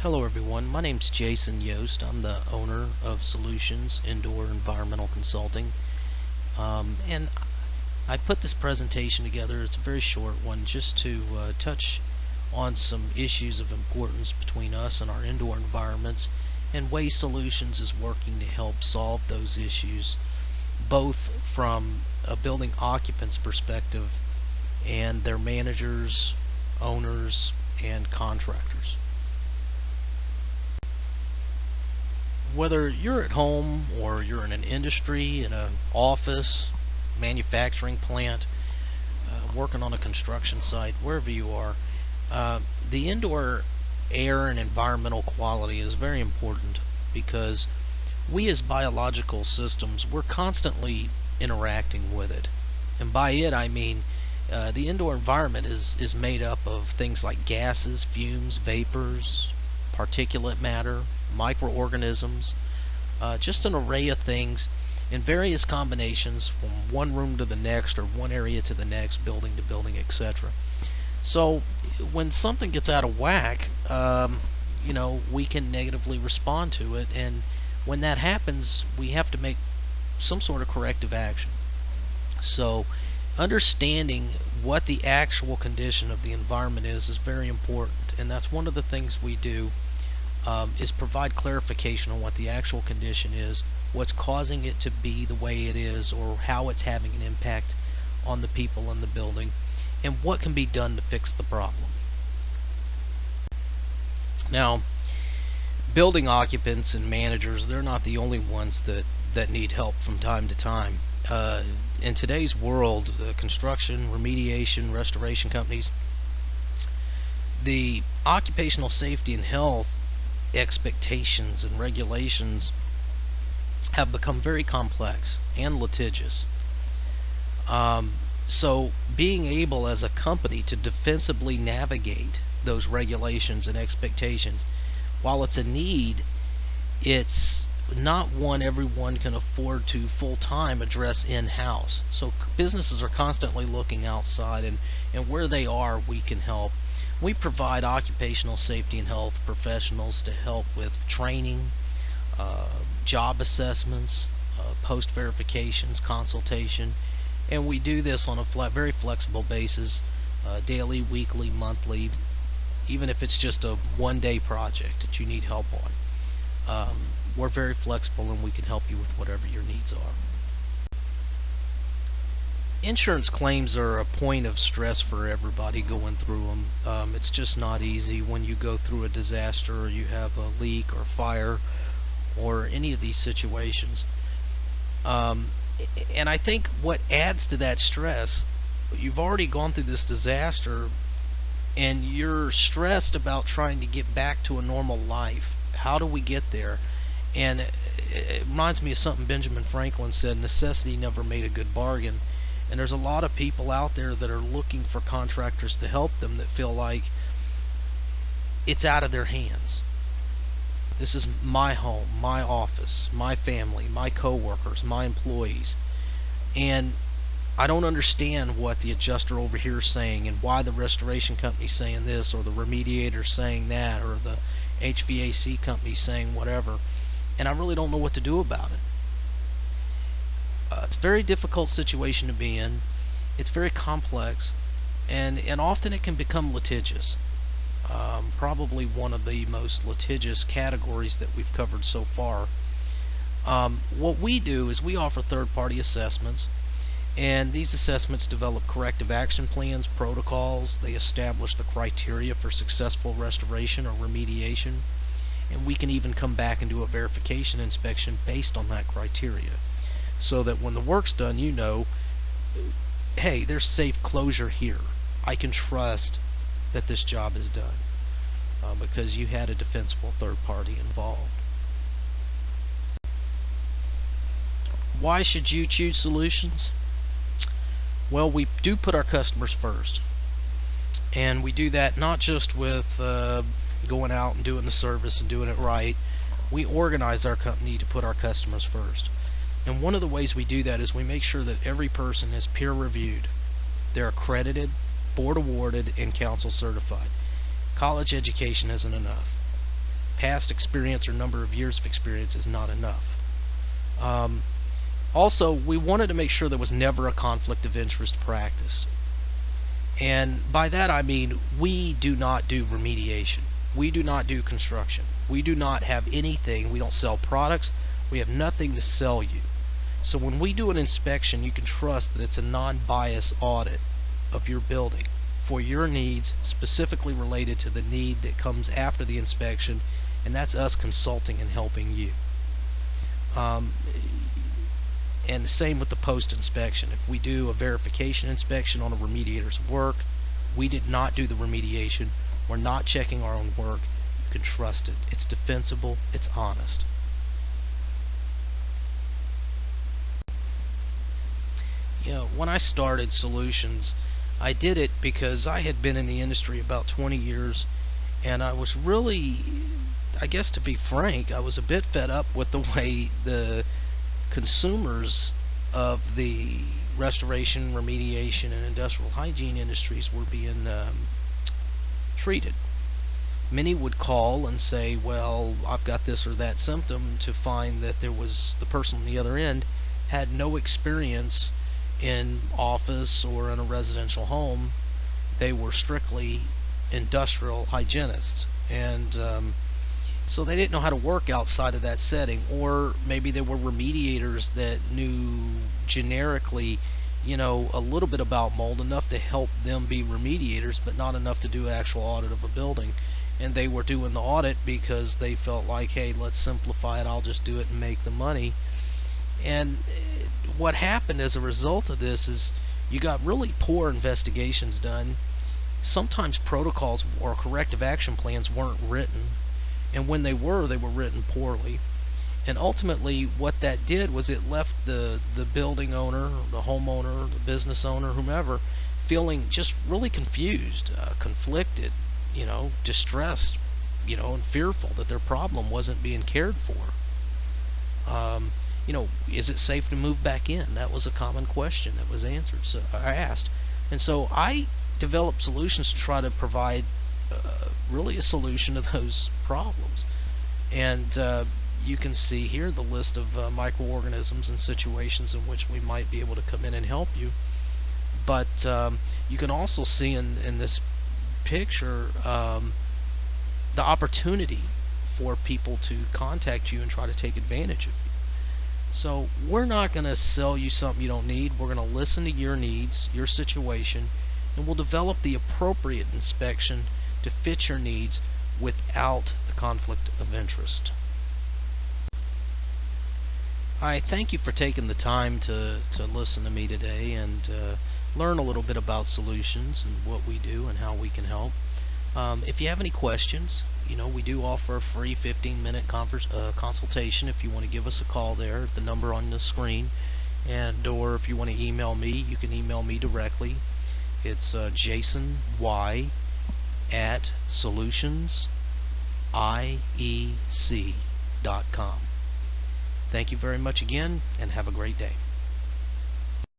Hello everyone, my name's Jason Yost. I'm the owner of Solutions Indoor Environmental Consulting. And I put this presentation together. It's a very short one just to touch on some issues of importance between us and our indoor environments and ways Solutions is working to help solve those issues, both from a building occupant's perspective and their managers, owners, and contractors. Whether you're at home or you're in an industry, in an office, manufacturing plant, working on a construction site, wherever you are, the indoor air and environmental quality is very important because we as biological systems, we're constantly interacting with it. And by it I mean the indoor environment is made up of things like gases, fumes, vapors, particulate matter, microorganisms, just an array of things in various combinations from one room to the next or one area to the next, building to building, etc. So when something gets out of whack, we can negatively respond to it, and when that happens, we have to make some sort of corrective action. So understanding what the actual condition of the environment is very important, and that's one of the things we do. Is provide clarification on what the actual condition is, what's causing it to be the way it is, or how it's having an impact on the people in the building, and what can be done to fix the problem. Now, building occupants and managers, they're not the only ones that need help from time to time. In today's world, construction, remediation, restoration companies, the occupational safety and health expectations and regulations have become very complex and litigious. So being able as a company to defensively navigate those regulations and expectations, while it's a need, it's not one everyone can afford to full-time address in-house. So businesses are constantly looking outside, and where they are, we can help. We provide occupational safety and health professionals to help with training, job assessments, post-verifications, consultation, and we do this on a very flexible basis, daily, weekly, monthly, even if it's just a one-day project that you need help on. We're very flexible, and we can help you with whatever your needs are. Insurance claims are a point of stress for everybody going through them. It's just not easy when you go through a disaster, or you have a leak or fire, or any of these situations. And I think what adds to that stress, you've already gone through this disaster, and you're stressed about trying to get back to a normal life. How do we get there? And it reminds me of something Benjamin Franklin said: necessity never made a good bargain. And there's a lot of people out there that are looking for contractors to help them that feel like it's out of their hands. This is my home, my office, my family, my coworkers, my employees, and I don't understand what the adjuster over here is saying, and why the restoration company is saying this, or the remediator saying that, or the HVAC company saying whatever, and I really don't know what to do about it. It's a very difficult situation to be in. It's very complex, and often it can become litigious. Probably one of the most litigious categories that we've covered so far. What we do is we offer third-party assessments, and these assessments develop corrective action plans, protocols. They establish the criteria for successful restoration or remediation, and we can even come back and do a verification inspection based on that criteria, so that when the work's done, you know, hey, there's safe closure here. I can trust that this job is done because you had a defensible third party involved. Why should you choose Solutions? Well, we do put our customers first, and we do that not just with going out and doing the service and doing it right. We organize our company to put our customers first. And one of the ways we do that is we make sure that every person is peer reviewed. They're accredited, board awarded, and council certified. College education isn't enough. past experience or number of years of experience is not enough. Also, we wanted to make sure there was never a conflict of interest practiced. And by that I mean we do not do remediation. We do not do construction. We do not have anything. We don't sell products. We have nothing to sell you. So when we do an inspection, you can trust that it's a non-biased audit of your building for your needs, specifically related to the need that comes after the inspection, and that's us consulting and helping you. And the same with the post-inspection. If we do a verification inspection on a remediator's work, we did not do the remediation. We're not checking our own work. You can trust it. It's defensible. It's honest. You know, when I started Solutions, I did it because I had been in the industry about 20 years, and I was really, I guess to be frank, I was a bit fed up with the way the consumers of the restoration, remediation, and industrial hygiene industries were being treated. Many would call and say, well, I've got this or that symptom, to find that there was the person on the other end had no experience in office or in a residential home. They were strictly industrial hygienists, and so they didn't know how to work outside of that setting. Or maybe there were remediators that knew generically, you know, a little bit about mold, enough to help them be remediators, but not enough to do an actual audit of a building. And they were doing the audit because they felt like, hey, let's simplify it, I'll just do it and make the money. And what happened as a result of this is you got really poor investigations done. Sometimes protocols or corrective action plans weren't written, and when they were written poorly. And ultimately what that did was it left the building owner, the homeowner, the business owner, whomever, feeling just really confused, conflicted, you know, distressed, you know, and fearful that their problem wasn't being cared for. You know, is it safe to move back in? That was a common question that was answered. So I asked, and so I developed solutions to try to provide really a solution to those problems. And you can see here the list of microorganisms and situations in which we might be able to come in and help you. But you can also see in this picture the opportunity for people to contact you and try to take advantage of you. So we're not going to sell you something you don't need. We're going to listen to your needs, your situation, and we'll develop the appropriate inspection to fit your needs without the conflict of interest. I thank you for taking the time to listen to me today and learn a little bit about Solutions and what we do and how we can help. If you have any questions, you know, we do offer a free 15-minute consultation. If you want to give us a call there at the number on the screen, and or if you want to email me, you can email me directly. It's jasony@solutionsIEC.com. Thank you very much again, and have a great day.